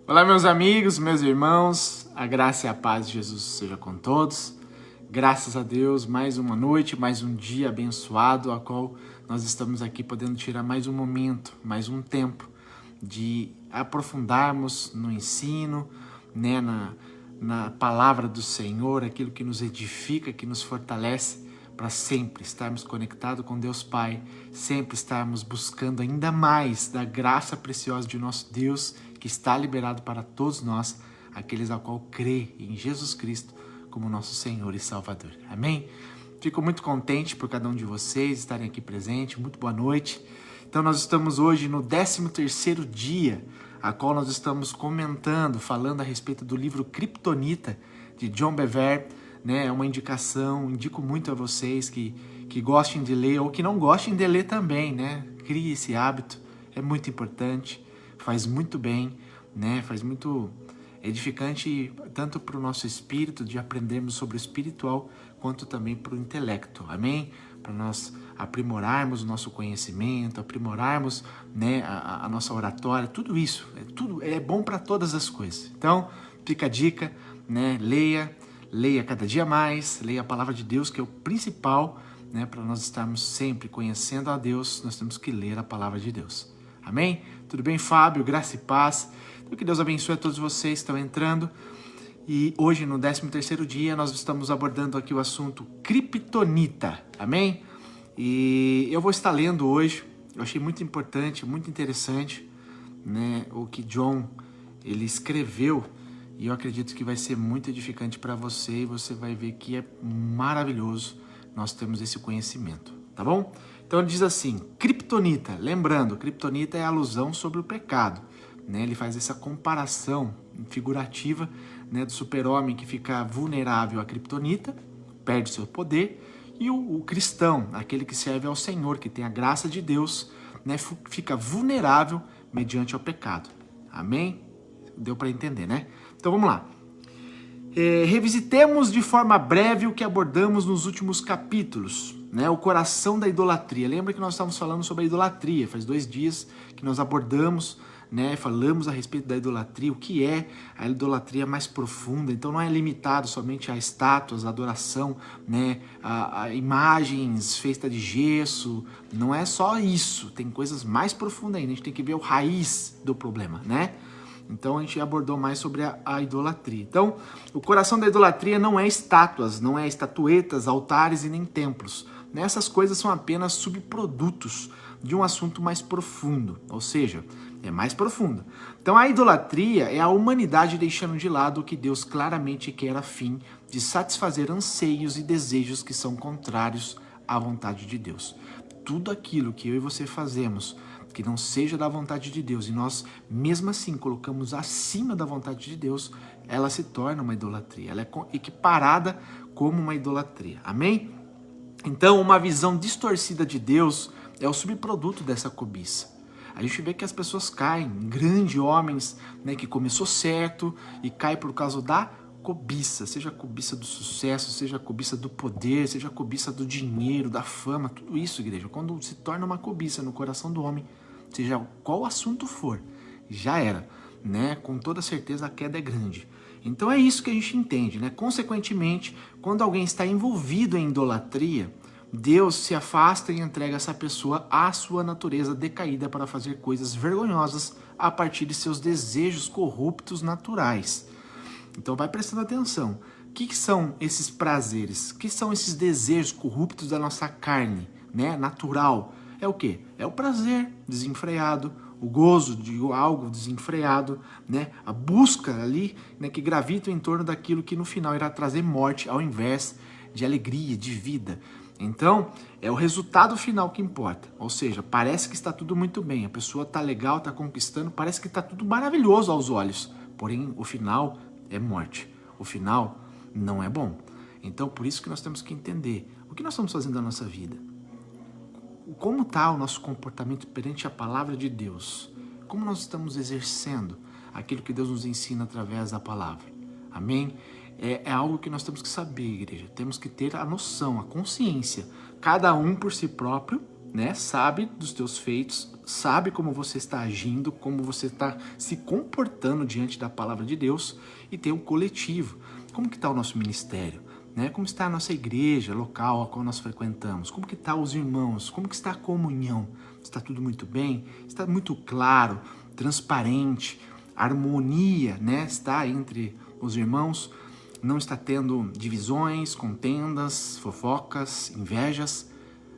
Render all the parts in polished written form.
Olá, meus amigos, meus irmãos, a graça e a paz de Jesus seja com todos. Graças a Deus, mais uma noite, mais um dia abençoado, a qual nós estamos aqui podendo tirar mais um momento, mais um tempo de aprofundarmos no ensino, né, na palavra do Senhor, aquilo que nos edifica, que nos fortalece, para sempre estarmos conectados com Deus Pai, sempre estarmos buscando ainda mais da graça preciosa de nosso Deus, que está liberado para todos nós, aqueles a qual crê em Jesus Cristo como nosso Senhor e Salvador. Amém? Fico muito contente por cada um de vocês estarem aqui presentes. Muito boa noite. Então nós estamos hoje no 13º dia, a qual nós estamos comentando, falando a respeito do livro Kryptonita, de John Bevere, né? É uma indicação, indico muito a vocês que gostem de ler ou que não gostem de ler também, né? Crie esse hábito, é muito importante, faz muito bem, né? Faz muito edificante tanto para o nosso espírito, de aprendermos sobre o espiritual, quanto também para o intelecto, amém? Para nós aprimorarmos o nosso conhecimento, aprimorarmos, né, a nossa oratória, tudo isso, tudo é bom para todas as coisas. Então, fica a dica, né? Leia cada dia mais, leia a palavra de Deus, que é o principal, né? Para nós estarmos sempre conhecendo a Deus, nós temos que ler a palavra de Deus. Amém? Tudo bem, Fábio? Graça e paz. Então, que Deus abençoe a todos vocês que estão entrando. E hoje, no 13º dia, nós estamos abordando aqui o assunto Kryptonita. Amém? E eu vou estar lendo hoje, eu achei muito importante, muito interessante, né, o que John ele escreveu. E eu acredito que vai ser muito edificante para você e você vai ver que é maravilhoso nós termos esse conhecimento, tá bom? Então ele diz assim, Kryptonita, lembrando, Kryptonita é alusão sobre o pecado, né? Ele faz essa comparação figurativa, né, do super-homem que fica vulnerável à Kryptonita, perde seu poder, e o cristão, aquele que serve ao Senhor, que tem a graça de Deus, né, fica vulnerável mediante ao pecado. Amém? Deu para entender, né? Então vamos lá. Revisitemos de forma breve o que abordamos nos últimos capítulos, né? O coração da idolatria. Lembra que nós estávamos falando sobre a idolatria? Faz 2 dias que nós abordamos, né? Falamos a respeito da idolatria, o que é a idolatria mais profunda. Então não é limitado somente a estátuas, a adoração, né? A imagens feitas de gesso. Não é só isso. Tem coisas mais profundas ainda. A gente tem que ver a raiz do problema, né? Então a gente abordou mais sobre a idolatria. Então, o coração da idolatria não é estátuas, não é estatuetas, altares e nem templos. Essas coisas são apenas subprodutos de um assunto mais profundo, ou seja, é mais profundo. Então a idolatria é a humanidade deixando de lado o que Deus claramente quer a fim de satisfazer anseios e desejos que são contrários à vontade de Deus. Tudo aquilo que eu e você fazemos que não seja da vontade de Deus, e nós mesmo assim colocamos acima da vontade de Deus, ela se torna uma idolatria, ela é equiparada como uma idolatria, amém? Então uma visão distorcida de Deus é o subproduto dessa cobiça. A gente vê que as pessoas caem, grandes homens, né, que começou certo e cai por causa da cobiça, seja a cobiça do sucesso, seja a cobiça do poder, seja a cobiça do dinheiro, da fama, tudo isso, igreja, quando se torna uma cobiça no coração do homem, seja qual assunto for, já era, né? Com toda certeza a queda é grande. Então é isso que a gente entende, né? Consequentemente, quando alguém está envolvido em idolatria, Deus se afasta e entrega essa pessoa à sua natureza decaída para fazer coisas vergonhosas a partir de seus desejos corruptos naturais. Então vai prestando atenção. O que são esses prazeres? O que são esses desejos corruptos da nossa carne, né? Natural? É o quê? É o prazer desenfreado, o gozo de algo desenfreado, né? A busca ali, né, que gravita em torno daquilo que no final irá trazer morte ao invés de alegria, de vida. Então, é o resultado final que importa. Ou seja, parece que está tudo muito bem, a pessoa está legal, está conquistando, parece que está tudo maravilhoso aos olhos. Porém, o final é morte. O final não é bom. Então, por isso que nós temos que entender o que nós estamos fazendo na nossa vida. Como está o nosso comportamento perante a palavra de Deus? Como nós estamos exercendo aquilo que Deus nos ensina através da palavra? Amém? É algo que nós temos que saber, igreja. Temos que ter a noção, a consciência. Cada um por si próprio, né, sabe dos teus feitos, sabe como você está agindo, como você está se comportando diante da palavra de Deus, e tem um coletivo. Como que está o nosso ministério? Né? Como está a nossa igreja local a qual nós frequentamos? Como que está os irmãos? Como que está a comunhão? Está tudo muito bem? Está muito claro, transparente, harmonia, né, está entre os irmãos? Não está tendo divisões, contendas, fofocas, invejas?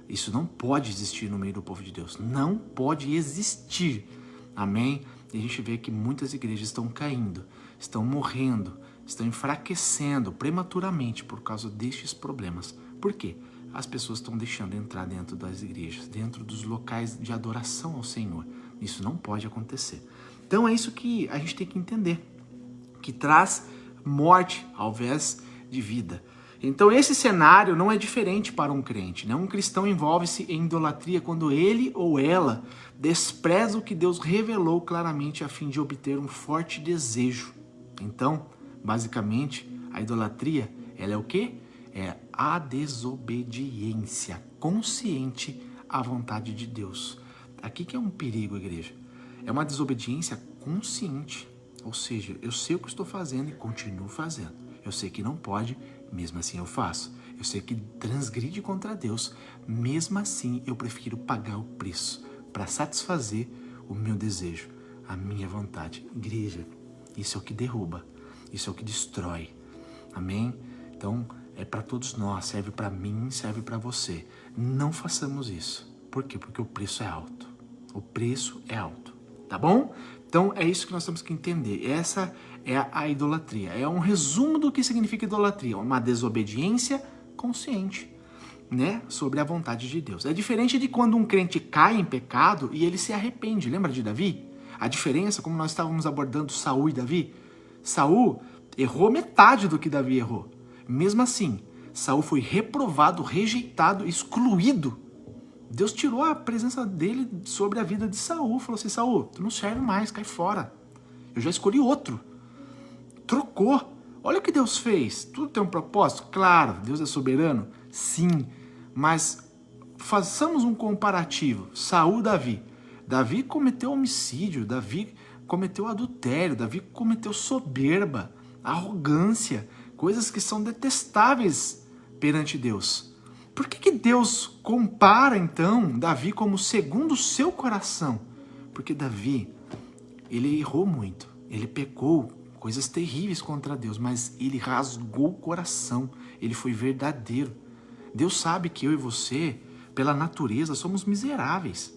Isso não pode existir no meio do povo de Deus. Não pode existir. Amém? E a gente vê que muitas igrejas estão caindo, estão morrendo, estão enfraquecendo prematuramente por causa destes problemas. Por quê? As pessoas estão deixando entrar dentro das igrejas, dentro dos locais de adoração ao Senhor. Isso não pode acontecer. Então é isso que a gente tem que entender, que traz morte ao invés de vida. Então esse cenário não é diferente para um crente, né? Um cristão envolve-se em idolatria quando ele ou ela despreza o que Deus revelou claramente a fim de obter um forte desejo. Então, basicamente, a idolatria, ela é o quê? É a desobediência consciente à vontade de Deus. Aqui que é um perigo, igreja. É uma desobediência consciente. Ou seja, eu sei o que estou fazendo e continuo fazendo. Eu sei que não pode, mesmo assim eu faço. Eu sei que transgride contra Deus, mesmo assim eu prefiro pagar o preço para satisfazer o meu desejo, a minha vontade. Igreja, isso é o que derruba, isso é o que destrói. Amém? Então, é para todos nós, serve para mim, serve para você. Não façamos isso. Por quê? Porque o preço é alto. O preço é alto, tá bom? Então, é isso que nós temos que entender. Essa é a idolatria. É um resumo do que significa idolatria. Uma desobediência consciente, né, sobre a vontade de Deus. É diferente de quando um crente cai em pecado e ele se arrepende. Lembra de Davi? A diferença, como nós estávamos abordando Saul e Davi? Saul errou metade do que Davi errou. Mesmo assim, Saul foi reprovado, rejeitado, excluído. Deus tirou a presença dele sobre a vida de Saul. Falou assim, Saul, tu não serve mais, cai fora. Eu já escolhi outro. Trocou. Olha o que Deus fez. Tudo tem um propósito? Claro, Deus é soberano? Sim. Mas façamos um comparativo. Saul e Davi. Davi cometeu homicídio, Davi cometeu adultério, Davi cometeu soberba, arrogância, coisas que são detestáveis perante Deus. Por que Deus compara, então, Davi como segundo o seu coração? Porque Davi, ele errou muito, ele pecou, coisas terríveis contra Deus, mas ele rasgou o coração, ele foi verdadeiro. Deus sabe que eu e você, pela natureza, somos miseráveis,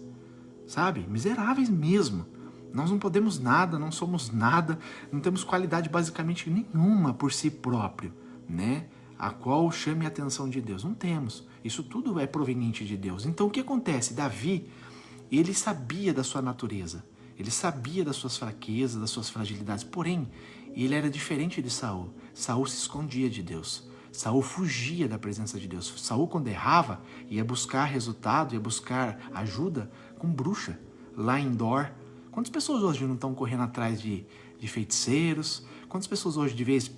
sabe? Miseráveis mesmo. Nós não podemos nada, não somos nada, não temos qualidade basicamente nenhuma por si próprio, né? A qual chame a atenção de Deus. Não temos. Isso tudo é proveniente de Deus. Então o que acontece? Davi, ele sabia da sua natureza, ele sabia das suas fraquezas, das suas fragilidades, porém, ele era diferente de Saul. Saul se escondia de Deus. Saul fugia da presença de Deus. Saul, quando errava, ia buscar resultado, ia buscar ajuda com bruxa, lá em Endor. Quantas pessoas hoje não estão correndo atrás de feiticeiros? Quantas pessoas hoje, de vez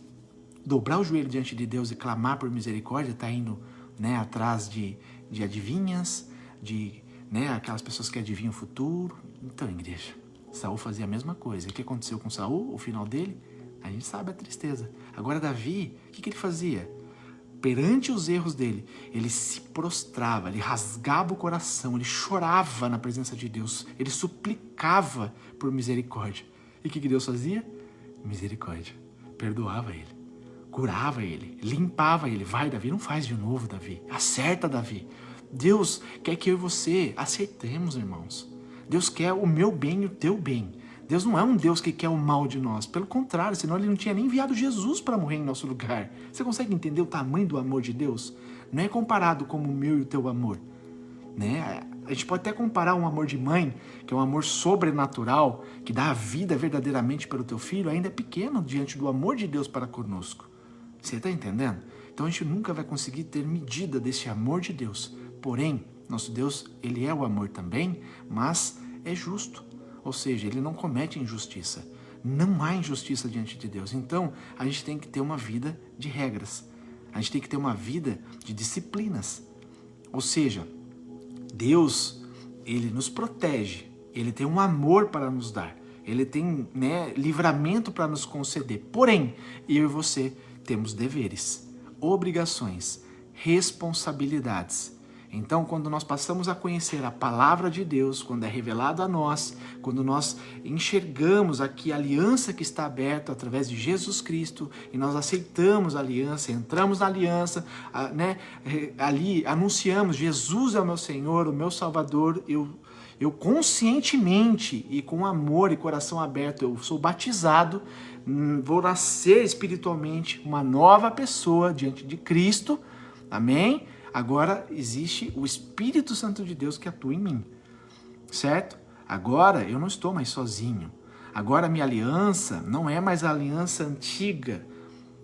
dobrar o joelho diante de Deus e clamar por misericórdia, está indo, né, atrás de adivinhas, de, né, aquelas pessoas que adivinham o futuro? Então, igreja, Saul fazia a mesma coisa. E o que aconteceu com Saul, o final dele? A gente sabe a tristeza. Agora Davi, o que ele fazia? Perante os erros dele, ele se prostrava, ele rasgava o coração, ele chorava na presença de Deus, ele suplicava por misericórdia. E o que Deus fazia? Misericórdia. Perdoava ele, curava ele, limpava ele. Vai, Davi, não faz de novo, Davi. Acerta, Davi. Deus quer que eu e você acertemos, irmãos. Deus quer o meu bem e o teu bem. Deus não é um Deus que quer o mal de nós. Pelo contrário, senão ele não tinha nem enviado Jesus para morrer em nosso lugar. Você consegue entender o tamanho do amor de Deus? Não é comparado como o meu e o teu amor, né? A gente pode até comparar um amor de mãe, que é um amor sobrenatural, que dá a vida verdadeiramente pelo teu filho, ainda é pequeno diante do amor de Deus para conosco. Você está entendendo? Então a gente nunca vai conseguir ter medida desse amor de Deus. Porém, nosso Deus, ele é o amor também, mas é justo. Ou seja, ele não comete injustiça. Não há injustiça diante de Deus. Então, a gente tem que ter uma vida de regras. A gente tem que ter uma vida de disciplinas. Ou seja, Deus, ele nos protege, ele tem um amor para nos dar, ele tem, né, livramento para nos conceder. Porém, eu e você temos deveres, obrigações, responsabilidades. Então, quando nós passamos a conhecer a palavra de Deus, quando é revelado a nós, quando nós enxergamos aqui a aliança que está aberta através de Jesus Cristo, e nós aceitamos a aliança, entramos na aliança, né, ali anunciamos, Jesus é o meu Senhor, o meu Salvador, eu conscientemente e com amor e coração aberto, eu sou batizado, vou nascer espiritualmente uma nova pessoa diante de Cristo, amém? Agora existe o Espírito Santo de Deus que atua em mim, certo? Agora eu não estou mais sozinho. Agora a minha aliança não é mais a aliança antiga,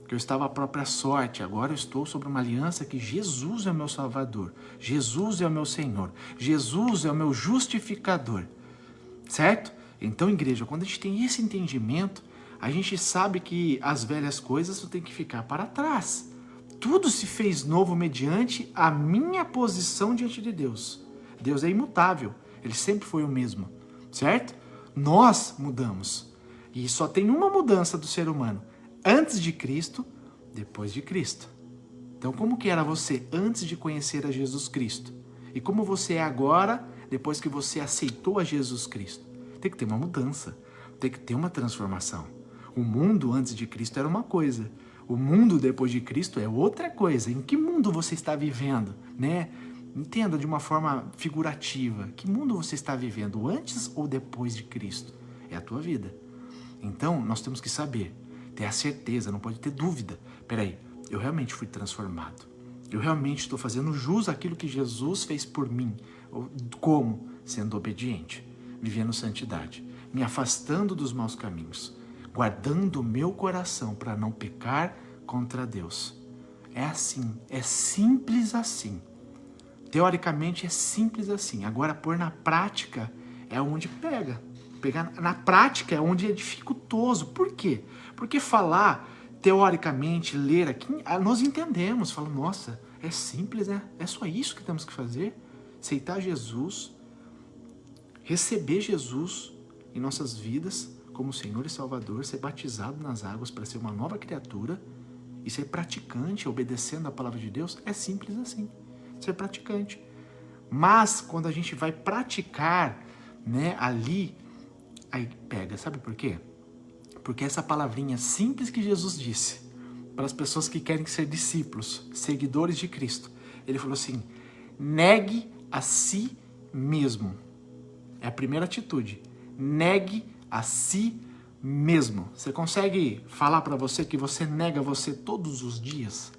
que eu estava à própria sorte. Agora eu estou sobre uma aliança que Jesus é o meu Salvador, Jesus é o meu Senhor, Jesus é o meu justificador, certo? Então, igreja, quando a gente tem esse entendimento, a gente sabe que as velhas coisas têm que ficar para trás. Tudo se fez novo mediante a minha posição diante de Deus. Deus é imutável, ele sempre foi o mesmo, certo? Nós mudamos. E só tem uma mudança do ser humano: antes de Cristo, depois de Cristo. Então, como que era você antes de conhecer a Jesus Cristo? E como você é agora, depois que você aceitou a Jesus Cristo? Tem que ter uma mudança, tem que ter uma transformação. O mundo antes de Cristo era uma coisa, o mundo depois de Cristo é outra coisa. Em que mundo você está vivendo, né? Entenda de uma forma figurativa. Que mundo você está vivendo, antes ou depois de Cristo? É a tua vida. Então, nós temos que saber, ter a certeza, não pode ter dúvida. Peraí, eu realmente fui transformado. Eu realmente estou fazendo jus àquilo que Jesus fez por mim. Como? Sendo obediente, vivendo santidade, me afastando dos maus caminhos, guardando o meu coração para não pecar contra Deus. É assim, é simples assim. Teoricamente é simples assim. Agora, pôr na prática é onde pega. Pegar na prática é onde é dificultoso. Por quê? Porque falar teoricamente, ler aqui, nós entendemos. Falamos, nossa, é simples, né? É só isso que temos que fazer. Aceitar Jesus, receber Jesus em nossas vidas como Senhor e Salvador, ser batizado nas águas para ser uma nova criatura e ser praticante, obedecendo a palavra de Deus, é simples assim, ser praticante. Mas quando a gente vai praticar, né, ali, aí pega, sabe por quê? Porque essa palavrinha simples que Jesus disse para as pessoas que querem ser discípulos, seguidores de Cristo, ele falou assim: negue a si mesmo. É a primeira atitude. Negue a si mesmo. Você consegue falar para você que você nega você todos os dias?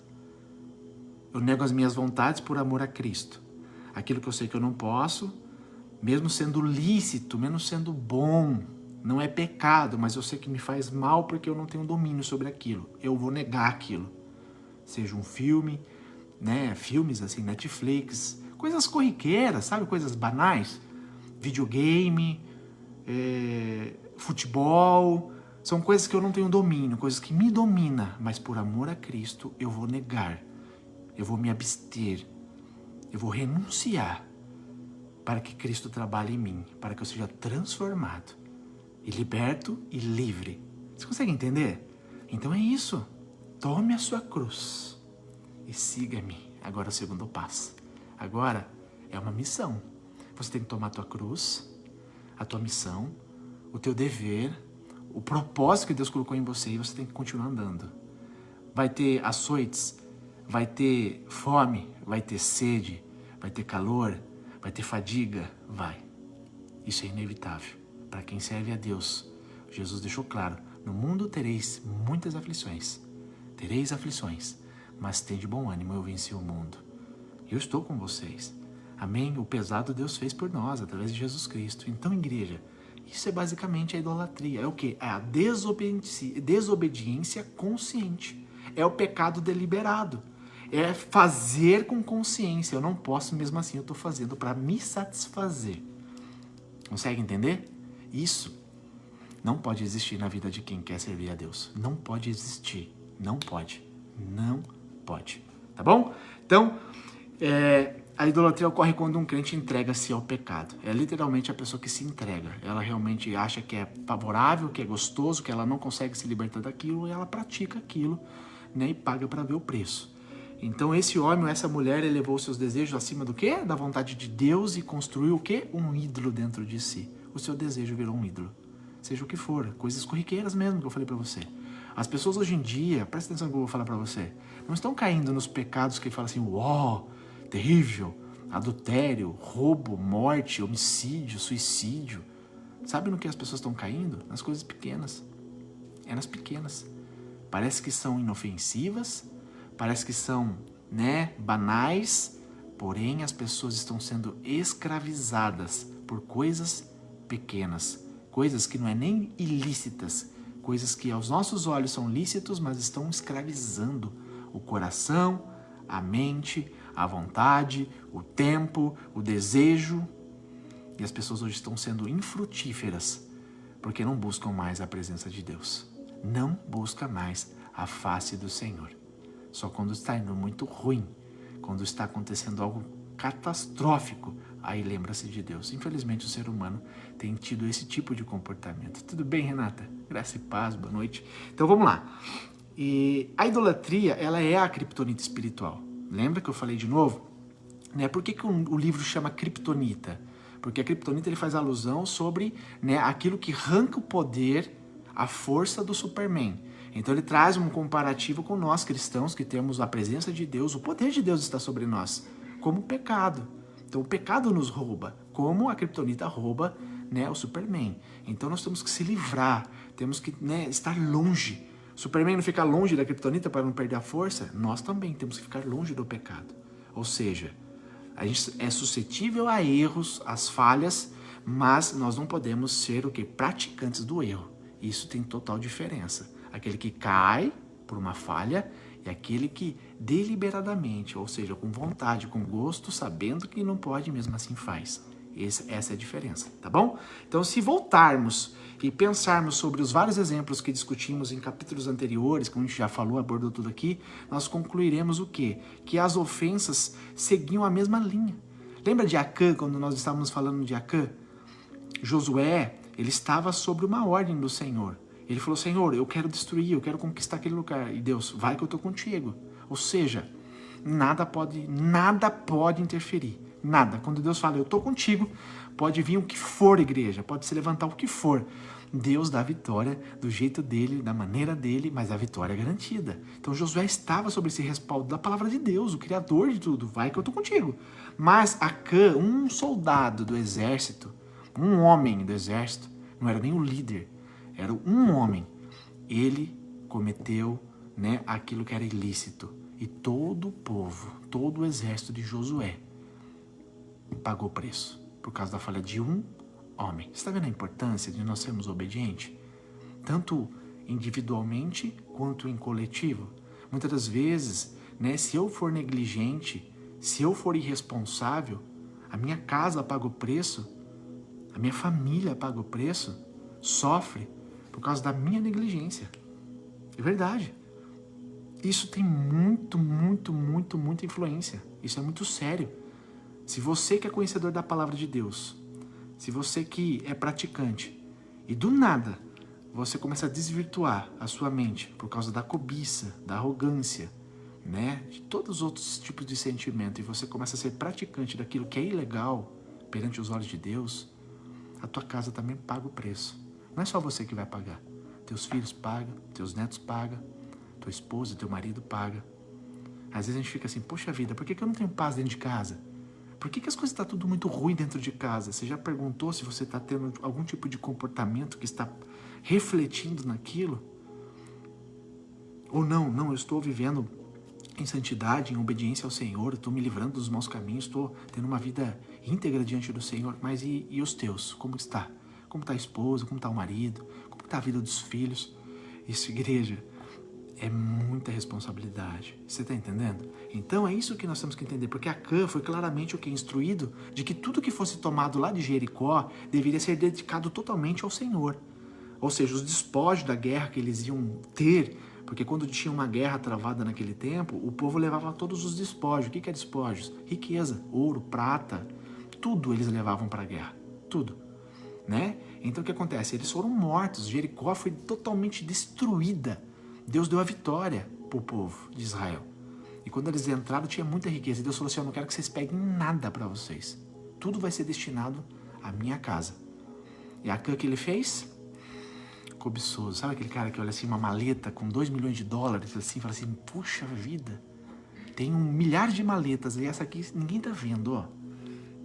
Eu nego as minhas vontades por amor a Cristo. Aquilo que eu sei que eu não posso, mesmo sendo lícito, mesmo sendo bom, não é pecado, mas eu sei que me faz mal porque eu não tenho domínio sobre aquilo. Eu vou negar aquilo. Seja um filme, né? Filmes assim, Netflix, coisas corriqueiras, sabe? Coisas banais. Videogame, futebol, são coisas que eu não tenho domínio, coisas que me dominam, mas por amor a Cristo eu vou negar, eu vou me abster, eu vou renunciar para que Cristo trabalhe em mim, para que eu seja transformado e liberto e livre. Você consegue entender? Então é isso. Tome a sua cruz e siga-me. Agora é o segundo passo. Agora é uma missão. Você tem que tomar a tua cruz, a tua missão, o teu dever, o propósito que Deus colocou em você, e você tem que continuar andando. Vai ter açoites, vai ter fome, vai ter sede, vai ter calor, vai ter fadiga, vai. Isso é inevitável. Para quem serve a Deus, Jesus deixou claro: no mundo tereis muitas aflições. Tereis aflições, mas tende bom ânimo, eu venci o mundo. Eu estou com vocês. Amém? O pesado Deus fez por nós, através de Jesus Cristo. Então, igreja, isso é basicamente a idolatria. É o quê? É a desobediência consciente. É o pecado deliberado. É fazer com consciência. Eu não posso, mesmo assim eu estou fazendo para me satisfazer. Consegue entender? Isso não pode existir na vida de quem quer servir a Deus. Não pode existir. Não pode. Não pode. Tá bom? Então, A idolatria ocorre quando um crente entrega-se ao pecado. É literalmente a pessoa que se entrega. Ela realmente acha que é favorável, que é gostoso, que ela não consegue se libertar daquilo, e ela pratica aquilo, né, e paga para ver o preço. Então esse homem ou essa mulher elevou seus desejos acima do quê? Da vontade de Deus e construiu o quê? Um ídolo dentro de si. O seu desejo virou um ídolo. Seja o que for, coisas corriqueiras mesmo que eu falei para você. As pessoas hoje em dia, presta atenção no que eu vou falar para você, não estão caindo nos pecados que falam assim, uau, terrível, adultério, roubo, morte, homicídio, suicídio. Sabe no que as pessoas estão caindo? Nas coisas pequenas. É nas pequenas. Parece que são inofensivas, parece que são, né, banais, porém as pessoas estão sendo escravizadas por coisas pequenas, coisas que não é nem ilícitas, coisas que aos nossos olhos são lícitos, mas estão escravizando o coração, a mente, a vontade, o tempo, o desejo. E as pessoas hoje estão sendo infrutíferas porque não buscam mais a presença de Deus. Não busca mais a face do Senhor. Só quando está indo muito ruim, quando está acontecendo algo catastrófico, aí lembra-se de Deus. Infelizmente o ser humano tem tido esse tipo de comportamento. Tudo bem, Renata? Graça e paz, boa noite. Então vamos lá. E a idolatria, ela é a criptonita espiritual. Lembra que eu falei de novo? Né? Por que o livro chama criptonita? Porque a criptonita ele faz alusão sobre, né, aquilo que arranca o poder, a força do Superman. Então ele traz um comparativo com nós cristãos que temos a presença de Deus, o poder de Deus está sobre nós, como o pecado. Então o pecado nos rouba, como a criptonita rouba, né, o Superman. Então nós temos que se livrar, temos que, né, estar longe. O Superman não fica longe da criptonita para não perder a força, nós também temos que ficar longe do pecado. Ou seja, a gente é suscetível a erros, às falhas, mas nós não podemos ser o quê? Praticantes do erro. Isso tem total diferença. Aquele que cai por uma falha e aquele que deliberadamente, ou seja, com vontade, com gosto, sabendo que não pode, mesmo assim faz. Essa é a diferença, tá bom? Então, se voltarmos e pensarmos sobre os vários exemplos que discutimos em capítulos anteriores, como a gente já falou, abordou tudo aqui, nós concluiremos o quê? Que as ofensas seguiam a mesma linha. Lembra de Acã, quando nós estávamos falando de Acã? Josué, ele estava sobre uma ordem do Senhor. Ele falou, Senhor, eu quero destruir, eu quero conquistar aquele lugar. E Deus, vai que eu estou contigo. Ou seja, nada pode interferir. Nada. Quando Deus fala, eu estou contigo, pode vir o que for, igreja, pode se levantar o que for. Deus dá a vitória do jeito dele, da maneira dele, mas a vitória é garantida. Então Josué estava sobre esse respaldo da palavra de Deus, o Criador de tudo. Vai que eu estou contigo. Mas Acã, um soldado do exército, um homem do exército, não era nem o líder, era um homem. Ele cometeu, né, aquilo que era ilícito. E todo o povo, todo o exército de Josué pagou preço por causa da falha de um homem. Você está vendo a importância de nós sermos obedientes? Tanto individualmente quanto em coletivo. Muitas das vezes, né, se eu for negligente, se eu for irresponsável, a minha casa paga o preço, a minha família paga o preço, sofre por causa da minha negligência. É verdade. Isso tem muita influência. Isso é muito sério. Se você que é conhecedor da palavra de Deus, se você que é praticante, e do nada você começa a desvirtuar a sua mente por causa da cobiça, da arrogância, né, de todos os outros tipos de sentimento, e você começa a ser praticante daquilo que é ilegal perante os olhos de Deus, a tua casa também paga o preço. Não é só você que vai pagar. Teus filhos pagam, teus netos pagam, tua esposa, teu marido paga. Às vezes a gente fica assim, poxa vida, por que eu não tenho paz dentro de casa? Por que as coisas estão tudo muito ruim dentro de casa? Você já perguntou se você está tendo algum tipo de comportamento que está refletindo naquilo? Ou não, eu estou vivendo em santidade, em obediência ao Senhor, eu estou me livrando dos maus caminhos, estou tendo uma vida íntegra diante do Senhor, mas e os teus? Como está? Como está a esposa? Como está o marido? Como está a vida dos filhos? Isso, igreja, é muita responsabilidade. Você está entendendo? Então é isso que nós temos que entender, porque Acã foi claramente o que? Instruído de que tudo que fosse tomado lá de Jericó deveria ser dedicado totalmente ao Senhor. Ou seja, os despojos da guerra que eles iam ter Porque quando tinha uma guerra travada naquele tempo, o povo levava todos os despojos. O que é despojos? Riqueza, ouro, prata, tudo eles levavam para a guerra, tudo, né? Então o que acontece? Eles foram mortos, Jericó foi totalmente destruída. Deus deu a vitória para o povo de Israel. E quando eles entraram, tinha muita riqueza. E Deus falou assim, eu não quero que vocês peguem nada para vocês. Tudo vai ser destinado à minha casa. E Acã, que ele fez? Cobiçoso. Sabe aquele cara que olha assim, uma maleta com 2 milhões de dólares, assim, fala assim, puxa vida, tem 1 milhar de maletas e essa aqui ninguém tá vendo, ó.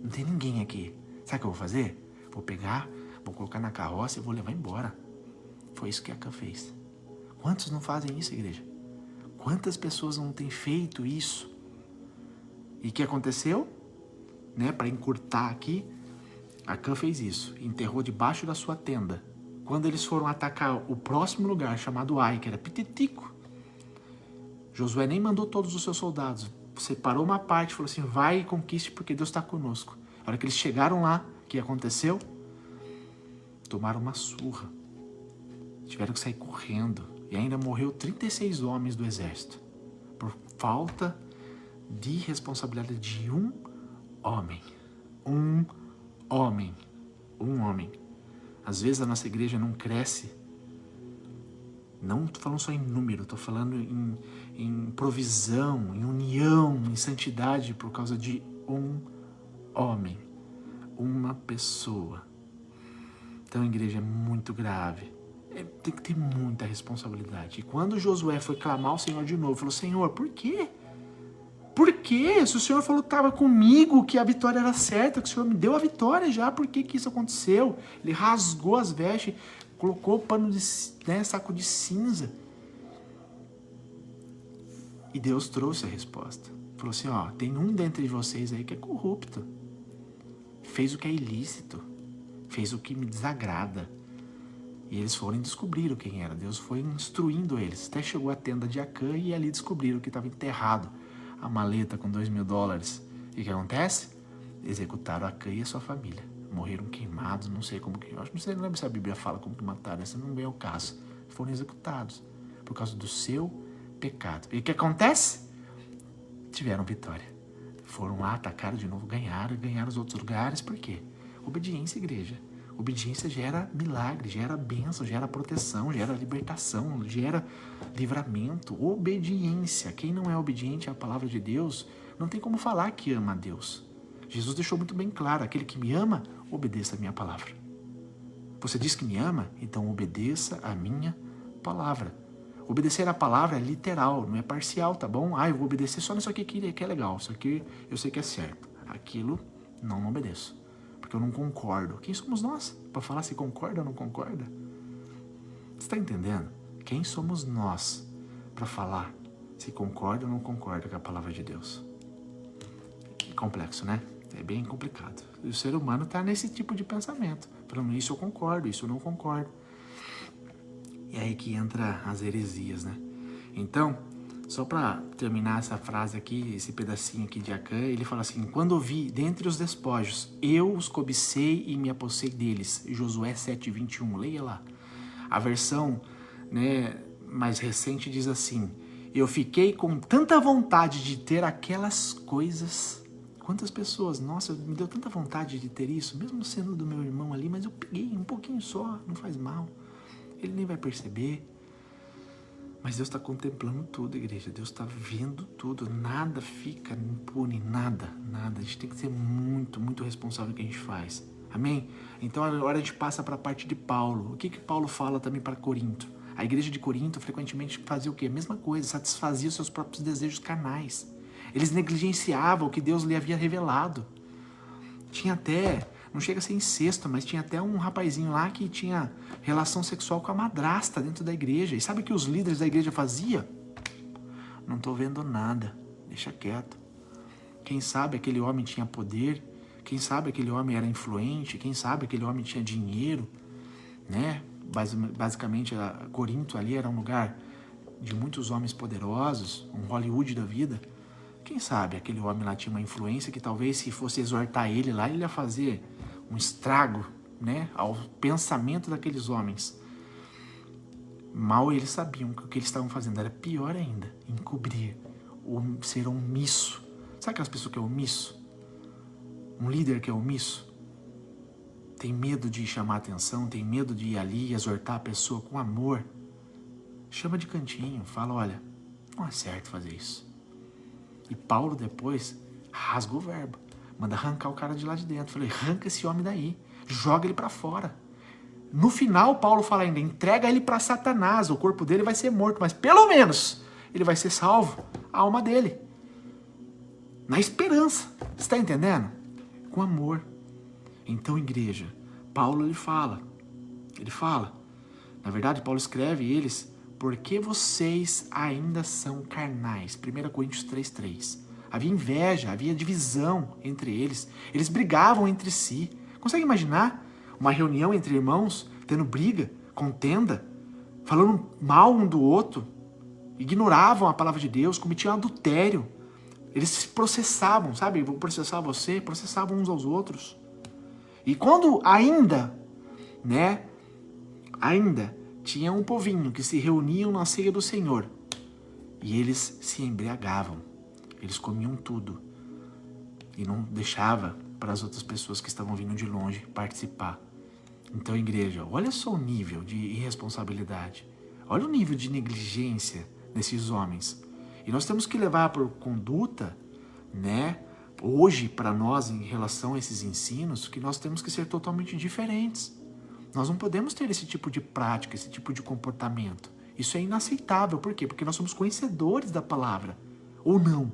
Não tem ninguém aqui. Sabe o que eu vou fazer? Vou pegar, vou colocar na carroça e vou levar embora. Foi isso que Acã fez. Quantos não fazem isso, igreja? Quantas pessoas não têm feito isso? E o que aconteceu? Né, para encurtar aqui, Acã fez isso. Enterrou debaixo da sua tenda. Quando eles foram atacar o próximo lugar, chamado Ai, que era Pititico, Josué nem mandou todos os seus soldados. Separou uma parte e falou assim, vai e conquiste porque Deus está conosco. A hora que eles chegaram lá, o que aconteceu? Tomaram uma surra. Tiveram que sair correndo. E ainda morreu 36 homens do exército. Por falta de responsabilidade de um homem. Um homem. Um homem. Às vezes a nossa igreja não cresce. Não estou falando só em número, estou falando em provisão, em união, em santidade por causa de um homem, uma pessoa. Então a igreja é muito grave, tem que ter muita responsabilidade. E quando Josué foi clamar ao Senhor de novo, falou, Senhor, por quê? Por quê? Se o Senhor falou que estava comigo, que a vitória era certa, que o Senhor me deu a vitória já, por que isso aconteceu? Ele rasgou as vestes, colocou pano de, saco de cinza. E Deus trouxe a resposta. Falou assim, ó, tem um dentre vocês aí que é corrupto. Fez o que é ilícito. Fez o que me desagrada. E eles foram e descobriram quem era. Deus foi instruindo eles. Até chegou a tenda de Acã e ali descobriram que estava enterrado a maleta com 2 mil dólares. E o que acontece? Executaram Acã e a sua família. Morreram queimados, não sei como que... Eu acho, não lembro se a Bíblia fala como que mataram, isso não vem ao caso. Foram executados por causa do seu pecado. E o que acontece? Tiveram vitória. Foram lá, atacaram de novo, ganharam os outros lugares. Por quê? Obediência, igreja. Obediência gera milagre, gera bênção, gera proteção, gera libertação, gera livramento. Obediência. Quem não é obediente à palavra de Deus, não tem como falar que ama a Deus. Jesus deixou muito bem claro, aquele que me ama, obedeça a minha palavra. Você diz que me ama? Então obedeça a minha palavra. Obedecer a palavra é literal, não é parcial, tá bom? Eu vou obedecer só nisso aqui que é legal, isso aqui eu sei que é certo. Aquilo, não obedeço, porque eu não concordo. Quem somos nós para falar se concorda ou não concorda? Você está entendendo? Quem somos nós para falar se concorda ou não concorda com a palavra de Deus? Que complexo, né? É bem complicado. E o ser humano está nesse tipo de pensamento. Falando, isso eu concordo, isso eu não concordo. E aí que entra as heresias, né? Então, só para terminar essa frase aqui, esse pedacinho aqui de Acã, ele fala assim, quando ouvi dentre os despojos, eu os cobicei e me apossei deles. Josué 7:21, leia lá. A versão, né, mais recente diz assim, eu fiquei com tanta vontade de ter aquelas coisas. Quantas pessoas, nossa, me deu tanta vontade de ter isso, mesmo sendo do meu irmão ali, mas eu peguei um pouquinho só, não faz mal. Ele nem vai perceber. Mas Deus está contemplando tudo, igreja. Deus está vendo tudo. Nada fica impune, nada. A gente tem que ser muito, muito responsável no que a gente faz. Amém? Então agora a gente passa para a parte de Paulo. O que Paulo fala também para Corinto? A igreja de Corinto frequentemente fazia o quê? A mesma coisa, satisfazia os seus próprios desejos carnais. Eles negligenciavam o que Deus lhe havia revelado. Tinha até, não chega a ser incesto, mas tinha até um rapazinho lá que tinha relação sexual com a madrasta dentro da igreja. E sabe o que os líderes da igreja faziam? Não estou vendo nada, deixa quieto. Quem sabe aquele homem tinha poder, quem sabe aquele homem era influente, quem sabe aquele homem tinha dinheiro, né? Basicamente, Corinto ali era um lugar de muitos homens poderosos, um Hollywood da vida. Quem sabe aquele homem lá tinha uma influência que talvez se fosse exortar ele lá, ele ia fazer um estrago, né, ao pensamento daqueles homens. Mal eles sabiam que o que eles estavam fazendo era pior ainda, encobrir, ser omisso. Sabe aquelas pessoas que é omisso? Um líder que é omisso? Tem medo de chamar atenção, tem medo de ir ali e exortar a pessoa com amor. Chama de cantinho, fala, olha, não é certo fazer isso. E Paulo depois rasga o verbo, manda arrancar o cara de lá de dentro. Falei, arranca esse homem daí, joga ele para fora. No final, Paulo fala ainda, entrega ele para Satanás, o corpo dele vai ser morto, mas pelo menos ele vai ser salvo, a alma dele. Na esperança, você está entendendo? Com amor. Então, igreja, Paulo ele fala, na verdade, Paulo escreve eles, porque vocês ainda são carnais. 1 Coríntios 3:3. Havia inveja, havia divisão entre eles. Eles brigavam entre si. Consegue imaginar uma reunião entre irmãos, tendo briga, contenda, falando mal um do outro, ignoravam a palavra de Deus, cometiam adultério. Eles se processavam, sabe? Vou processar você, processavam uns aos outros. E quando ainda tinha um povinho que se reuniam na ceia do Senhor, e eles se embriagavam, eles comiam tudo, e não deixava para as outras pessoas que estavam vindo de longe participar. Então, igreja, olha só o nível de irresponsabilidade, olha o nível de negligência desses homens. E nós temos que levar por conduta, hoje para nós em relação a esses ensinos, que nós temos que ser totalmente diferentes. Nós não podemos ter esse tipo de prática, esse tipo de comportamento. Isso é inaceitável. Por quê? Porque nós somos conhecedores da palavra. Ou não.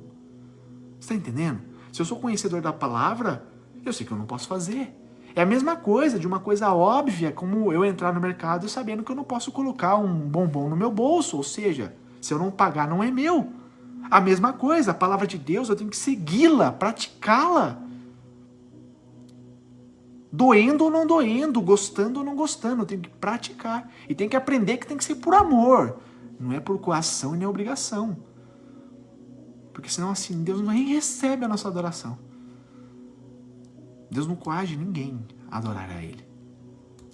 Você está entendendo? Se eu sou conhecedor da palavra, eu sei que eu não posso fazer. É a mesma coisa, de uma coisa óbvia, como eu entrar no mercado sabendo que eu não posso colocar um bombom no meu bolso. Ou seja, se eu não pagar, não é meu. A mesma coisa, a palavra de Deus, eu tenho que segui-la, praticá-la. Doendo ou não doendo, gostando ou não gostando, eu tenho que praticar. E tem que aprender que tem que ser por amor. Não é por coação e nem obrigação. Porque senão assim, Deus nem recebe a nossa adoração. Deus não coage ninguém a adorar a Ele.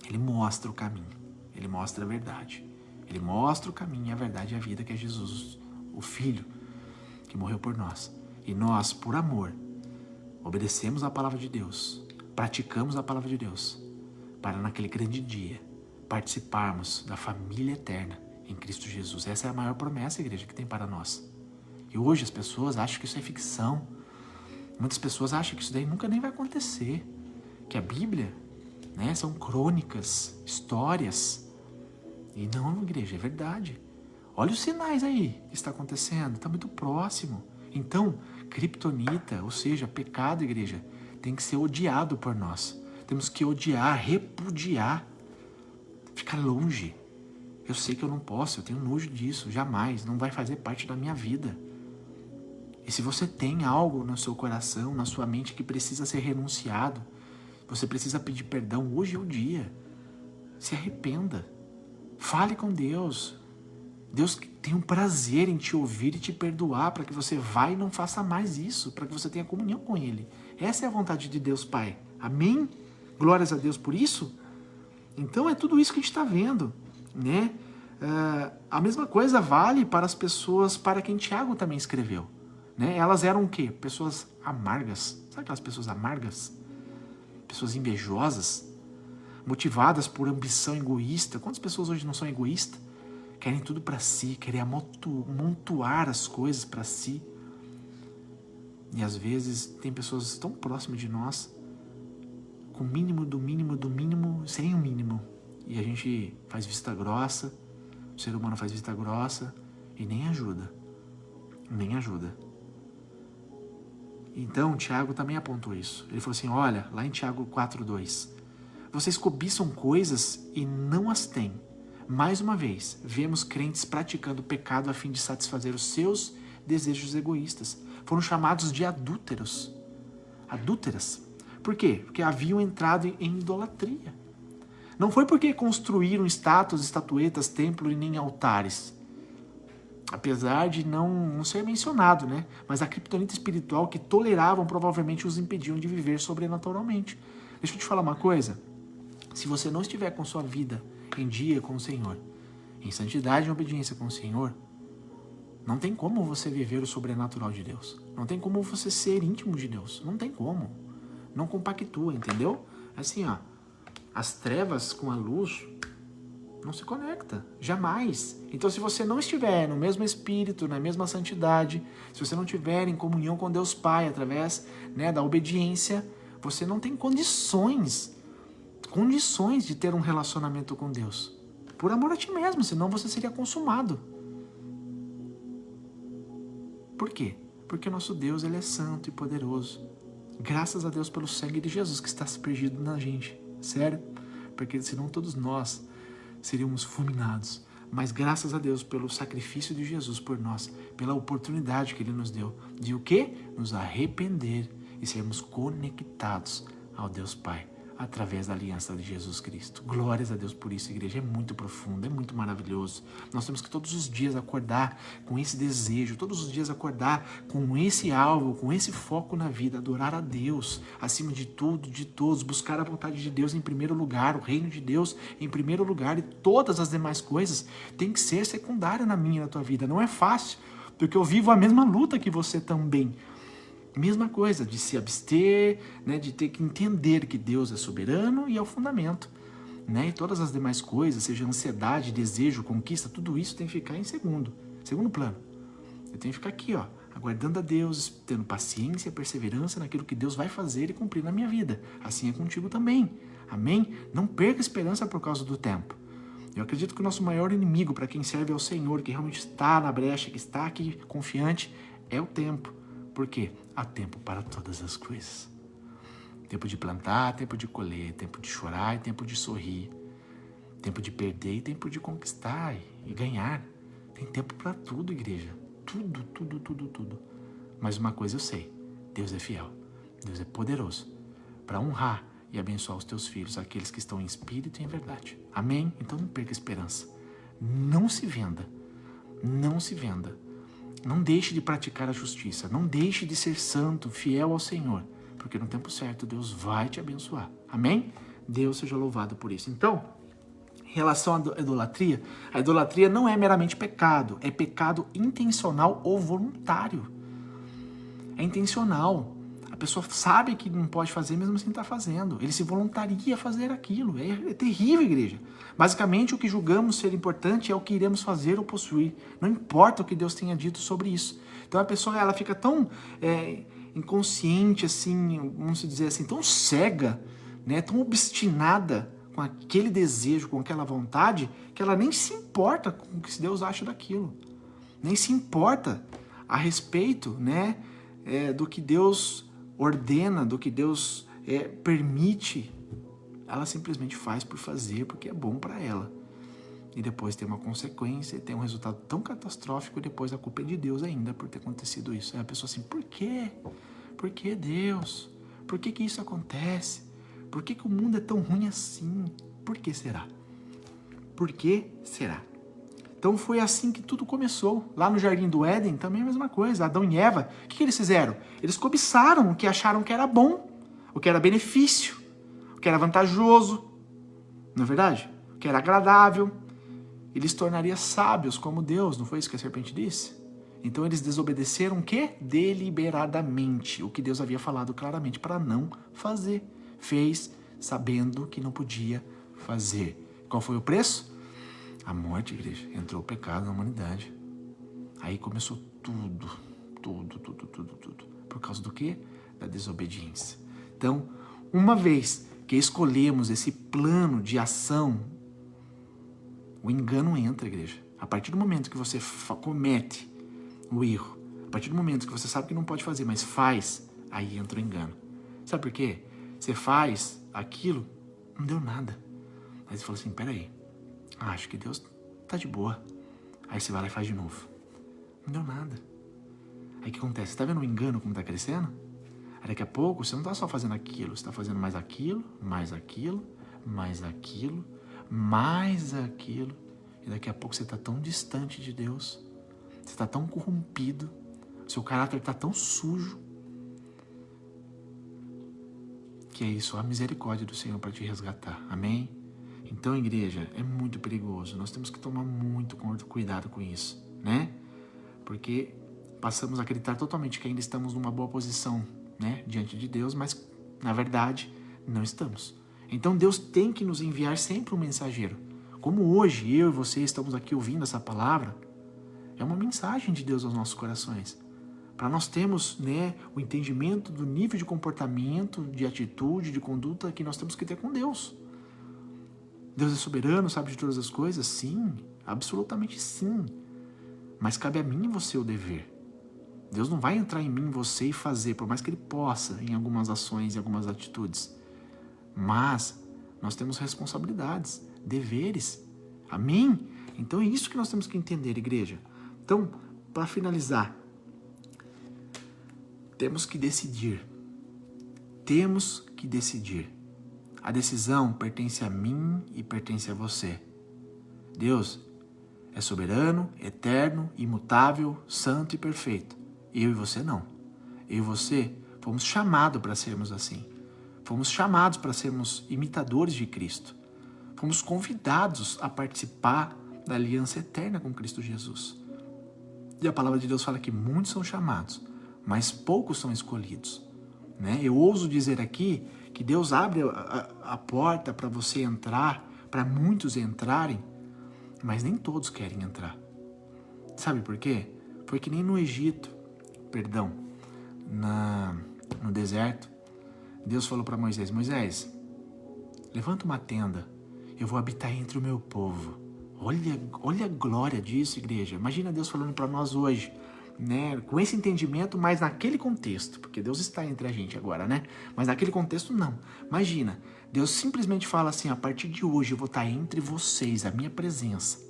Ele mostra o caminho. Ele mostra a verdade. Ele mostra o caminho, a verdade e a vida, que é Jesus, o Filho, que morreu por nós. E nós, por amor, obedecemos a palavra de Deus, praticamos a palavra de Deus, para naquele grande dia participarmos da família eterna em Cristo Jesus. Essa é a maior promessa, igreja, que tem para nós. E hoje as pessoas acham que isso é ficção. Muitas pessoas acham que isso daí nunca nem vai acontecer. Que a Bíblia, são crônicas, histórias. E não, igreja, é verdade. Olha os sinais aí que está acontecendo, está muito próximo. Então, criptonita, ou seja, pecado, igreja, tem que ser odiado por nós. Temos que odiar, repudiar, ficar longe. Eu sei que eu não posso, eu tenho nojo disso, jamais, não vai fazer parte da minha vida. E se você tem algo no seu coração, na sua mente que precisa ser renunciado, você precisa pedir perdão, hoje é o dia. Se arrependa. Fale com Deus. Deus tem um prazer em te ouvir e te perdoar para que você vá e não faça mais isso, para que você tenha comunhão com Ele. Essa é a vontade de Deus, Pai. Amém? Glórias a Deus por isso. Então é tudo isso que a gente está vendo, a mesma coisa vale para as pessoas para quem Tiago também escreveu. Elas eram o quê? Pessoas amargas. Sabe aquelas pessoas amargas? Pessoas invejosas, motivadas por ambição egoísta. Quantas pessoas hoje não são egoístas? Querem tudo para si, querem amontoar as coisas para si. E às vezes tem pessoas tão próximas de nós, com o mínimo do mínimo do mínimo, sem o mínimo. E a gente faz vista grossa, o ser humano faz vista grossa e nem ajuda. Nem ajuda. Então, Tiago também apontou isso. Ele falou assim, olha, lá em Tiago 4:2, vocês cobiçam coisas e não as têm. Mais uma vez, vemos crentes praticando pecado a fim de satisfazer os seus desejos egoístas. Foram chamados de adúlteros. Adúlteras. Por quê? Porque haviam entrado em idolatria. Não foi porque construíram estátuas, estatuetas, templos e nem altares. Apesar de não ser mencionado, Mas a criptonita espiritual que toleravam provavelmente os impediam de viver sobrenaturalmente. Deixa eu te falar uma coisa. Se você não estiver com sua vida em dia com o Senhor, em santidade e obediência com o Senhor, não tem como você viver o sobrenatural de Deus. Não tem como você ser íntimo de Deus. Não tem como. Não compactua, entendeu? Assim, ó, as trevas com a luz não se conecta, jamais. Então, se você não estiver no mesmo espírito, na mesma santidade, se você não estiver em comunhão com Deus Pai através, né, da obediência, você não tem condições de ter um relacionamento com Deus. Por amor a ti mesmo, senão você seria consumado. Por quê? Porque o nosso Deus, ele é santo e poderoso. Graças a Deus pelo sangue de Jesus que está aspergido na gente. Sério? Porque senão todos nós seríamos fulminados. Mas graças a Deus pelo sacrifício de Jesus por nós, pela oportunidade que Ele nos deu de o quê? Nos arrepender e sermos conectados ao Deus Pai através da aliança de Jesus Cristo. Glórias a Deus por isso, igreja. É muito profundo, é muito maravilhoso. Nós temos que todos os dias acordar com esse desejo, todos os dias acordar com esse alvo, com esse foco na vida, adorar a Deus acima de tudo, de todos, buscar a vontade de Deus em primeiro lugar, o reino de Deus em primeiro lugar, e todas as demais coisas têm que ser secundárias na minha e na tua vida. Não é fácil, porque eu vivo a mesma luta que você também. Mesma coisa, de se abster, né, de ter que entender que Deus é soberano e é o fundamento. Né? E todas as demais coisas, seja ansiedade, desejo, conquista, tudo isso tem que ficar em segundo plano. Eu tenho que ficar aqui, ó, aguardando a Deus, tendo paciência e perseverança naquilo que Deus vai fazer e cumprir na minha vida. Assim é contigo também. Amém? Não perca a esperança por causa do tempo. Eu acredito que o nosso maior inimigo para quem serve ao Senhor, que realmente está na brecha, que está aqui confiante, é o tempo. Por quê? Há tempo para todas as coisas. Tempo de plantar, tempo de colher, tempo de chorar e tempo de sorrir. Tempo de perder e tempo de conquistar e ganhar. Tem tempo para tudo, igreja. Tudo. Mas uma coisa eu sei, Deus é fiel, Deus é poderoso para honrar e abençoar os teus filhos, aqueles que estão em espírito e em verdade. Amém? Então não perca a esperança. Não se venda. Não deixe de praticar a justiça. Não deixe de ser santo, fiel ao Senhor. Porque no tempo certo Deus vai te abençoar. Amém? Deus seja louvado por isso. Então, em relação à idolatria, a idolatria não é meramente pecado. É pecado intencional ou voluntário. É intencional. A pessoa sabe que não pode fazer, mesmo assim está fazendo. Ele se voluntaria a fazer aquilo. É terrível, igreja. Basicamente, o que julgamos ser importante é o que iremos fazer ou possuir. Não importa o que Deus tenha dito sobre isso. Então a pessoa ela fica tão inconsciente, assim, vamos dizer assim, tão cega, né, tão obstinada com aquele desejo, com aquela vontade, que ela nem se importa com o que Deus acha daquilo. Nem se importa a respeito, né, do que Deus ordena, do que Deus permite. Ela simplesmente faz por fazer, porque é bom para ela. E depois tem uma consequência, tem um resultado tão catastrófico, e depois a culpa é de Deus ainda por ter acontecido isso. Aí a pessoa assim, por quê? Por que Deus? Por que isso acontece? Por que o mundo é tão ruim assim? Por que será? Por que será? Então foi assim que tudo começou. Lá no Jardim do Éden também a mesma coisa. Adão e Eva, o que eles fizeram? Eles cobiçaram o que acharam que era bom, o que era benefício, o que era vantajoso, não é verdade? O que era agradável. Eles tornariam sábios como Deus, não foi isso que a serpente disse? Então eles desobedeceram o quê? Deliberadamente, o que Deus havia falado claramente para não fazer. Fez sabendo que não podia fazer. Qual foi o preço? A morte, igreja. Entrou o pecado na humanidade. Aí começou tudo. Por causa do quê? Da desobediência. Então, uma vez que escolhemos esse plano de ação, o engano entra, igreja. A partir do momento que você comete o erro, a partir do momento que você sabe que não pode fazer, mas faz, aí entra o engano. Sabe por quê? Você faz aquilo, não deu nada. Aí você fala assim, peraí, acho que Deus tá de boa. Aí você vai lá e faz de novo. Não deu nada. Aí o que acontece? Você tá vendo o engano como tá crescendo? Aí daqui a pouco você não tá só fazendo aquilo, você tá fazendo mais aquilo, mais aquilo, mais aquilo, mais aquilo. E daqui a pouco você tá tão distante de Deus, você tá tão corrompido, seu caráter tá tão sujo, que é isso, a misericórdia do Senhor para te resgatar. Amém? Então, igreja, é muito perigoso. Nós temos que tomar muito cuidado com isso, né? Porque passamos a acreditar totalmente que ainda estamos numa boa posição, né, diante de Deus, mas na verdade não estamos. Então Deus tem que nos enviar sempre um mensageiro. Como hoje eu e você estamos aqui ouvindo essa palavra, é uma mensagem de Deus aos nossos corações. Para nós termos, né, o entendimento do nível de comportamento, de atitude, de conduta que nós temos que ter com Deus. Deus é soberano, sabe de todas as coisas? Sim, absolutamente sim. Mas cabe a mim e você o dever. Deus não vai entrar em mim, você e fazer, por mais que Ele possa em algumas ações e algumas atitudes. Mas nós temos responsabilidades, deveres. Amém? Então é isso que nós temos que entender, igreja. Então, para finalizar, temos que decidir. Temos que decidir. A decisão pertence a mim e pertence a você. Deus é soberano, eterno, imutável, santo e perfeito. Eu e você não. Eu e você fomos chamados para sermos assim. Fomos chamados para sermos imitadores de Cristo. Fomos convidados a participar da aliança eterna com Cristo Jesus. E a palavra de Deus fala que muitos são chamados, mas poucos são escolhidos. Né? Eu ouso dizer aqui que Deus abre a porta para você entrar, para muitos entrarem, mas nem todos querem entrar. Sabe por quê? Foi que nem no Egito, no deserto, Deus falou para Moisés, Moisés, levanta uma tenda, eu vou habitar entre o meu povo. Olha a glória disso, igreja. Imagina Deus falando para nós hoje, né? Com esse entendimento, mas naquele contexto, porque Deus está entre a gente agora, né? Mas naquele contexto, não. Imagina, Deus simplesmente fala assim, a partir de hoje eu vou estar entre vocês, a minha presença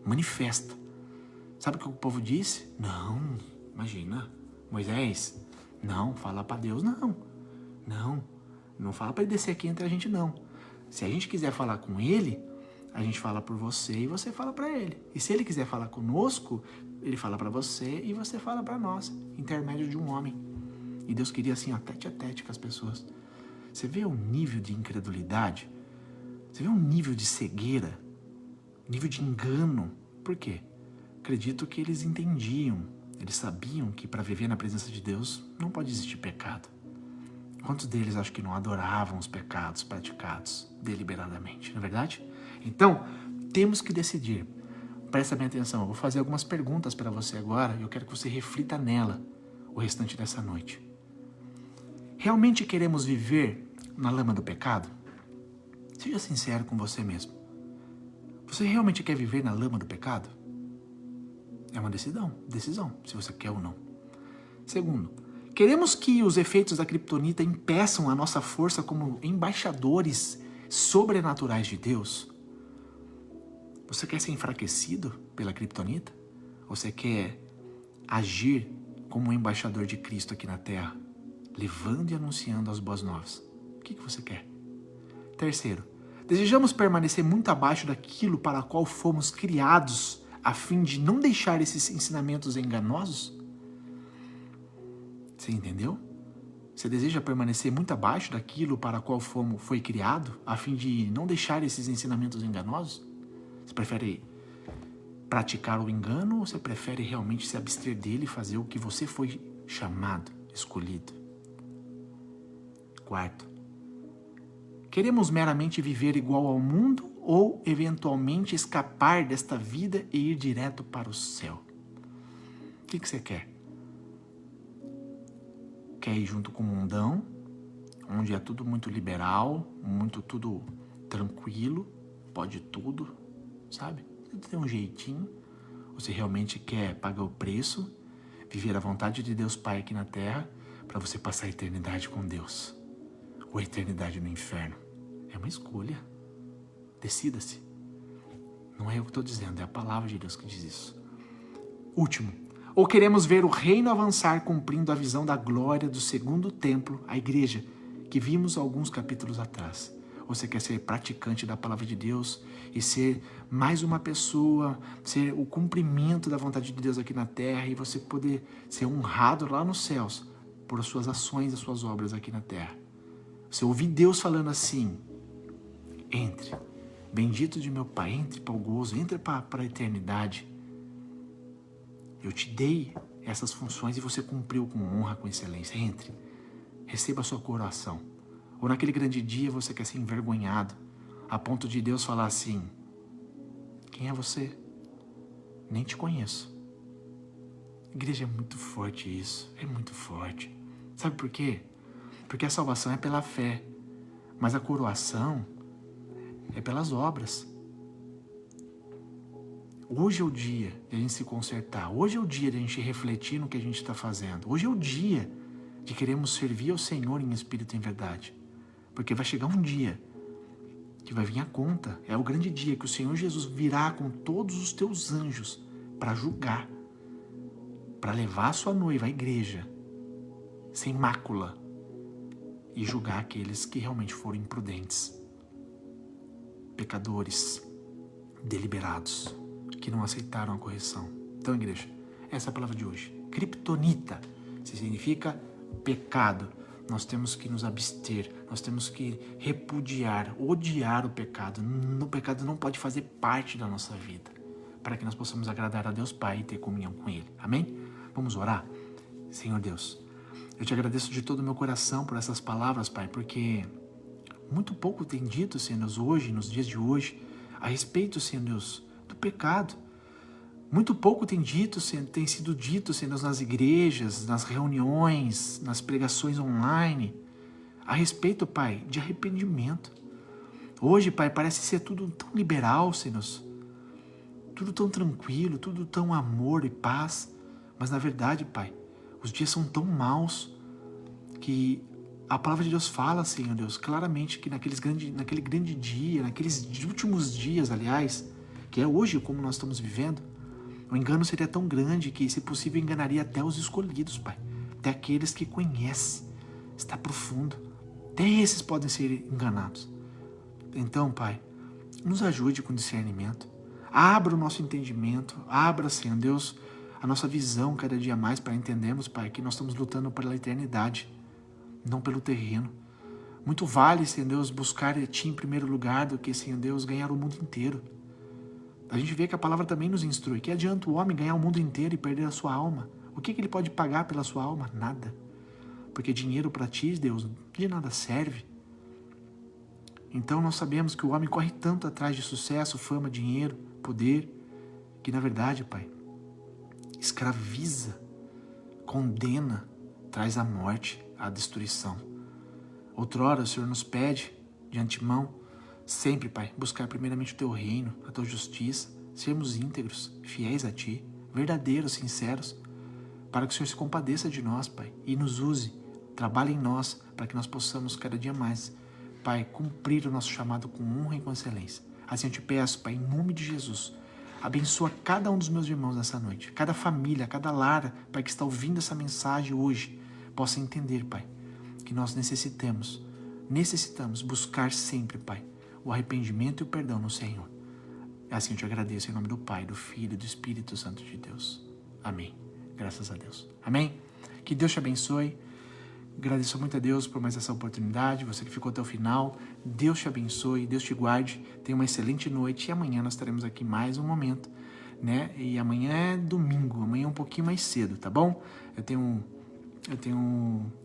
manifesta. Sabe o que o povo disse? Não, imagina, Moisés, não, fala para Deus, não fala para ele descer aqui entre a gente, não. Se a gente quiser falar com ele, a gente fala por você e você fala para ele. E se ele quiser falar conosco, ele fala para você e você fala para nós, intermédio de um homem. E Deus queria assim, ó, tete a tete com as pessoas. Você vê o nível de incredulidade? Você vê um nível de cegueira? Nível de engano? Por quê? Acredito que eles entendiam, eles sabiam que para viver na presença de Deus não pode existir pecado. Quantos deles acho que não adoravam os pecados praticados deliberadamente, não é verdade? Então, temos que decidir. Presta bem atenção, eu vou fazer algumas perguntas para você agora e eu quero que você reflita nela o restante dessa noite. Realmente queremos viver na lama do pecado? Seja sincero com você mesmo. Você realmente quer viver na lama do pecado? É uma decisão, se você quer ou não. Segundo, queremos que os efeitos da criptonita impeçam a nossa força como embaixadores sobrenaturais de Deus? Você quer ser enfraquecido pela criptonita? Ou você quer agir como um embaixador de Cristo aqui na Terra, levando e anunciando as boas novas? O que você quer? Terceiro, desejamos permanecer muito abaixo daquilo para o qual fomos criados, a fim de não deixar esses ensinamentos enganosos? Você entendeu? Você deseja permanecer muito abaixo daquilo para o qual foi criado, a fim de não deixar esses ensinamentos enganosos? Você prefere praticar o engano ou você prefere realmente se abster dele e fazer o que você foi chamado, escolhido? Quarto, queremos meramente viver igual ao mundo ou eventualmente escapar desta vida e ir direto para o céu? O que você quer? Quer ir junto com o mundão, onde é tudo muito liberal, tudo tranquilo, pode tudo, sabe? Você tem um jeitinho, você realmente quer pagar o preço, viver a vontade de Deus Pai aqui na Terra, para você passar a eternidade com Deus, ou a eternidade no inferno. É uma escolha. Decida-se. Não é eu que estou dizendo, é a palavra de Deus que diz isso. Último. Ou queremos ver o reino avançar cumprindo a visão da glória do segundo templo, a igreja, que vimos alguns capítulos atrás. Ou você quer ser praticante da palavra de Deus e ser mais uma pessoa, ser o cumprimento da vontade de Deus aqui na terra e você poder ser honrado lá nos céus por suas ações e suas obras aqui na terra. Você ouvir Deus falando assim, entre, Bendito de meu Pai, entre para o gozo, entre para a eternidade. Eu te dei essas funções e você cumpriu com honra, com excelência. Entre, receba a sua coroação. Ou naquele grande dia você quer ser envergonhado, a ponto de Deus falar assim: quem é você? Nem te conheço. Igreja, é muito forte isso, é muito forte. Sabe por quê? Porque a salvação é pela fé, mas a coroação é pelas obras. Hoje é o dia de a gente se consertar, hoje é o dia de a gente refletir no que a gente está fazendo, hoje é o dia de queremos servir ao Senhor em espírito e em verdade, porque vai chegar um dia que vai vir a conta, é o grande dia que o Senhor Jesus virá com todos os teus anjos para julgar, para levar a sua noiva, a igreja, sem mácula, e julgar aqueles que realmente foram imprudentes, pecadores, deliberados, que não aceitaram a correção. Então, igreja, essa é a palavra de hoje. Criptonita significa pecado. Nós temos que nos abster, nós temos que repudiar, odiar o pecado. O pecado não pode fazer parte da nossa vida, para que nós possamos agradar a Deus Pai e ter comunhão com Ele. Amém? Vamos orar? Senhor Deus, eu te agradeço de todo o meu coração por essas palavras, Pai, porque muito pouco tem dito, Senhor Deus, hoje, nos dias de hoje, a respeito, Senhor Deus, do pecado. Muito pouco tem sido dito, Senhor Deus, nas igrejas, nas reuniões, nas pregações online, a respeito, Pai, de arrependimento. Hoje, Pai, parece ser tudo tão liberal, Senhor Deus, tudo tão tranquilo, tudo tão amor e paz, mas na verdade, Pai, os dias são tão maus que a palavra de Deus fala, Senhor Deus, claramente que naquele grande dia, naqueles últimos dias, aliás, que é hoje como nós estamos vivendo, o engano seria tão grande que, se possível, enganaria até os escolhidos, Pai, até aqueles que conhecem, está profundo, até esses podem ser enganados. Então, Pai, nos ajude com discernimento, abra o nosso entendimento, abra, Senhor Deus, a nossa visão cada dia mais para entendermos, Pai, que nós estamos lutando pela eternidade, não pelo terreno. Muito vale, Senhor Deus, buscar Ti em primeiro lugar do que, Senhor Deus, ganhar o mundo inteiro. A gente vê que a palavra também nos instrui. Que adianta o homem ganhar o mundo inteiro e perder a sua alma? O que ele pode pagar pela sua alma? Nada. Porque dinheiro para Ti, Deus, de nada serve. Então nós sabemos que o homem corre tanto atrás de sucesso, fama, dinheiro, poder, que na verdade, Pai, escraviza, condena, traz a morte, a destruição. Outrora o Senhor nos pede, de antemão, sempre, Pai, buscar primeiramente o Teu reino, a Tua justiça, sermos íntegros, fiéis a Ti, verdadeiros, sinceros, para que o Senhor se compadeça de nós, Pai, e nos use, trabalhe em nós, para que nós possamos cada dia mais, Pai, cumprir o nosso chamado com honra e com excelência. Assim eu te peço, Pai, em nome de Jesus, abençoa cada um dos meus irmãos nessa noite, cada família, cada lar, Pai, que está ouvindo essa mensagem hoje, possa entender, Pai, que nós necessitamos buscar sempre, Pai, o arrependimento e o perdão no Senhor. Assim eu te agradeço em nome do Pai, do Filho e do Espírito Santo de Deus. Amém. Graças a Deus. Amém? Que Deus te abençoe. Agradeço muito a Deus por mais essa oportunidade, você que ficou até o final. Deus te abençoe, Deus te guarde. Tenha uma excelente noite e amanhã nós estaremos aqui mais um momento, né? E amanhã é domingo, amanhã é um pouquinho mais cedo, tá bom? Eu tenho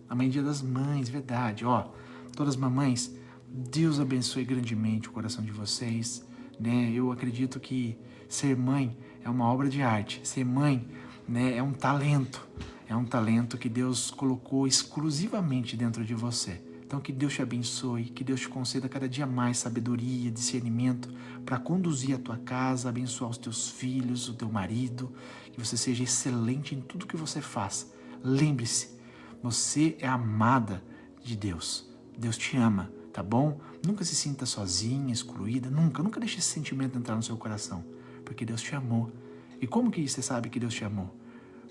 amanhã é Dia das Mães, verdade, ó. Todas as mamães, Deus abençoe grandemente o coração de vocês, né? Eu acredito que ser mãe é uma obra de arte. Ser mãe, né, é um talento que Deus colocou exclusivamente dentro de você. Então que Deus te abençoe, que Deus te conceda cada dia mais sabedoria, discernimento para conduzir a tua casa, abençoar os teus filhos, o teu marido, que você seja excelente em tudo que você faz. Lembre-se, você é amada de Deus. Deus te ama, tá bom? Nunca se sinta sozinha, excluída, nunca deixe esse sentimento entrar no seu coração, porque Deus te amou. E como que você sabe que Deus te amou?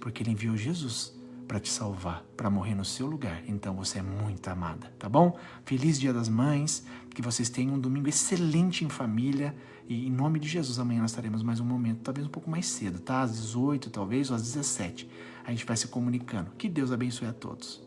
Porque Ele enviou Jesus para te salvar, para morrer no seu lugar. Então você é muito amada, tá bom? Feliz Dia das Mães, que vocês tenham um domingo excelente em família, e em nome de Jesus, amanhã nós estaremos mais um momento, talvez um pouco mais cedo, tá? Às 18, talvez, ou às 17. A gente vai se comunicando. Que Deus abençoe a todos.